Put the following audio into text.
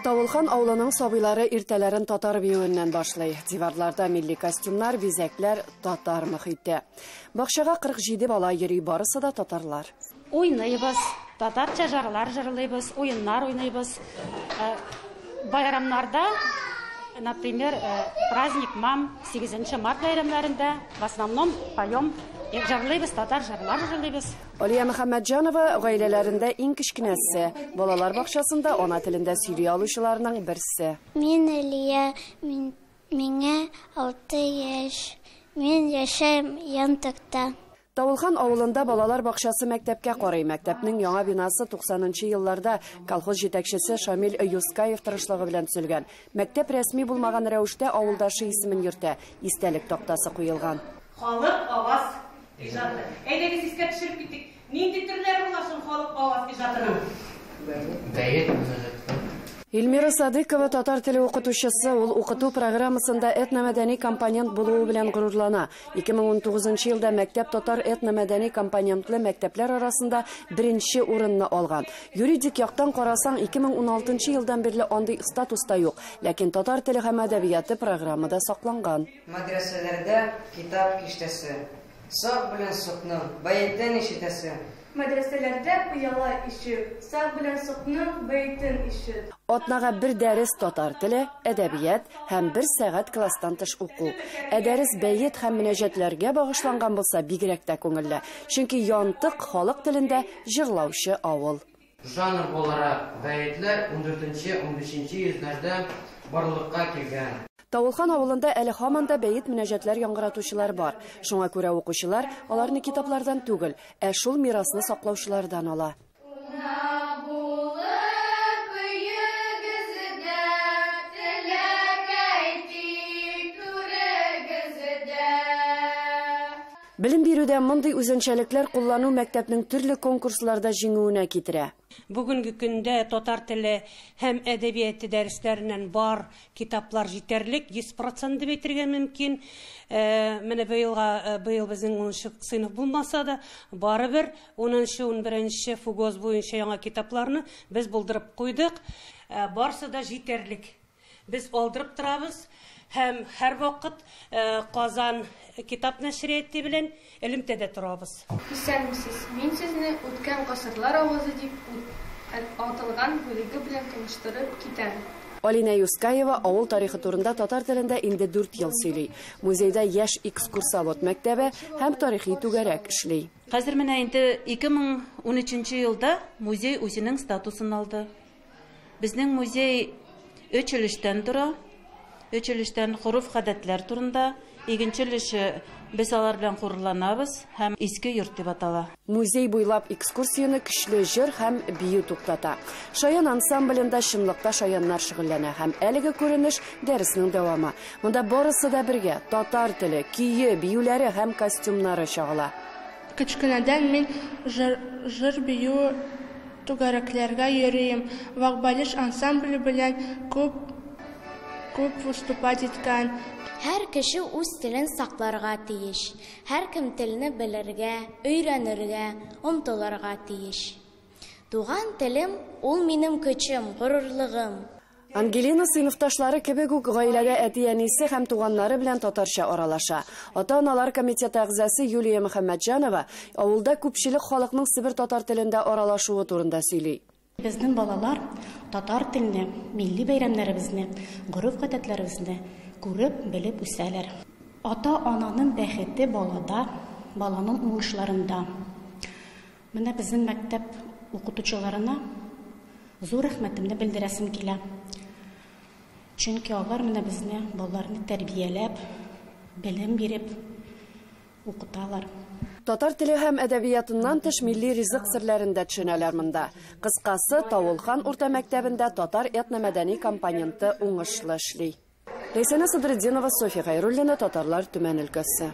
Тавылхан авылының сабыйлары иртәләрен татар биюеннән башлый. Диварларда милли костюмнар, бизәкләр татар мөхите. Бакчага 47 бала йөри, барысы да татарлар. Уйнайбыз, татарча жырлар җырлыйбыз, уеннар уйнайбыз. Байрамнарда, например, праздник мам 8 март байрамнарында в основном поем жырлыйбыз, татар жырлар җырлыйбыз. Алия Мөхәммәтҗанова гаиләләрендә иң кечкенәсе. Балалар бакчасында ана телендә сөйли алучыларның берсе. Мин Алия, миңа 6 яшь. Мин яшәм Янтыкта. Тавылхан авылында балалар бакчасы мәктәпкә карый. Мәктәпнең яңа бинасы 90-нчы елларда колхоз җитәкчесе Шамил Юскаев тырышлыгы белән төзелгән. Мәктәп рәсми булмаган рәвештә авылдашы исемен йөртә. Истәлек тактасы куелган. Халык аваз иҗаты. Әйдәгез искә төшереп киттек. Нинди төрләр була шул халык аваз иҗатының? Илмира Садыкова татар теле укытучысы, ул укыту программасында этномәдәни компонент булуы белән горурлана. 2019 елда мәктәп татар этномәдәни компонентлы мәктәпләр арасында беренче урынны алган. Юридик яктан карасаң, 2016 елдан бирле андый статуста юк, ләкин татар теле һәм әдәбияты программада сакланган. Мәдрәсәләрдә китап киштәсе, сак белән сукны, бәйеттән ишетәсе. Мәдрәсәләрдә пыяла ишет, сак белән сукны, бәйеттән ишет. Атнага бер дәрес татар теле, әдәбият һәм 1 сәгать класстан тыш уку. Дәрес бәйет һәм мөнәҗәтләргә багышланган булса, бигрәк тә күңелле. Чөнки Янтык халык телендә җырлаучы авыл. Жанр буларак бәетләр 14-15 йөзләрдә барлыкка килгән. Тавылхан авылында әле һаман да бәйет мөнәҗәтләр яңгыратучылар бар. Шуңа күрә укучылар аларны китаплардан түгел, шул мирасны саклаучылардан ала. Белем бирүдә мондый үзенчәлекләр куллану мәктәпнең төрле конкурсларда җиңүенә китерә. Бүгенге көндә татар теле һәм әдәбияты дәресләреннән бар китаплар җитәрлек, 100% дип әйтергә мөмкин. Менә быел безнең 10нчы сыйныф булмаса да, барыбер 10нчы, 11нче фугоз буенча яңа китапларны без булдырып куйдык. Барсы да җитәрлек. Без алдырып торабыз һәм һәр вакыт Казан китап нәшрияты белән элемтәдә торабыз. Исәнмесез, мин сезне үткән гасырлар авызы дип аталган бүлеге белән таныштырып китәм. Алина Юскаева авыл тарихы турында татар телендә инде 4 ел сөйли. Музейда яшь экскурсовод мәктәбе һәм тарихи түгәрәк эшли. Хәзер менә инде 2013 елда музей үзенең статусын алды. Безнең музей 3 өлештән тора. 3 өлештән хурuf гадәтләр турында, икенче өлеше без алар белән хурланабыз һәм иске йорт дип атала. Музей буйлап экскурсияны көчле җыр һәм бию туктата. Шаян ансамблендә чынлыкта шаяннар шөгыльләнә һәм әлеге күренеш дәреснең дәвамы. Монда барысы да бергә татар теле, көе, биюләре һәм костюмнары чагыла. Кечкенәдән мин җыр бию түгәрәкләргә йөрим. Вакбалиш ансамбле белән күп выступать иткән. Һәр кеше үз телен сакларга тиеш. Һәркем телне белергә, өйрәнергә, омтылырга тиеш. Туган телем ул минем көчем, горурлыгым. Ангелина сыйныфташлары кебек үк гаиләдә әти-әнисе һәм туганнары белән татарча аралаша. Ата-аналар комитеты әгъзасы Юлия Мөхәммәтҗанова авылда күпчелек халыкның Себер татар телендә аралашуы турында сөйли. Безнең балалар татар телене, милли бәйрәмнәребезне, гореф гадәтләребезне күреп, белеп үсәләр. Ата-ананың бәхете балада, баланың уңышларында. Менә безнең мәктәп укытучыларына зур рәхмәтемне белдерәсем килә. Чөнки алар менә безне, балаларны тәрбияләп, белем биреп укыталар. Татар теле һәм әдәбиятыннан тыш милли ризык серләрендә төшенәләр монда. Кыскасы, Тавылхан урта мәктәбендә татар этномәдәни компоненты уңышлы эшли. Ләйсәнә Садретдинова, София Хәйруллина, Татарлар Төмән өлкәсе.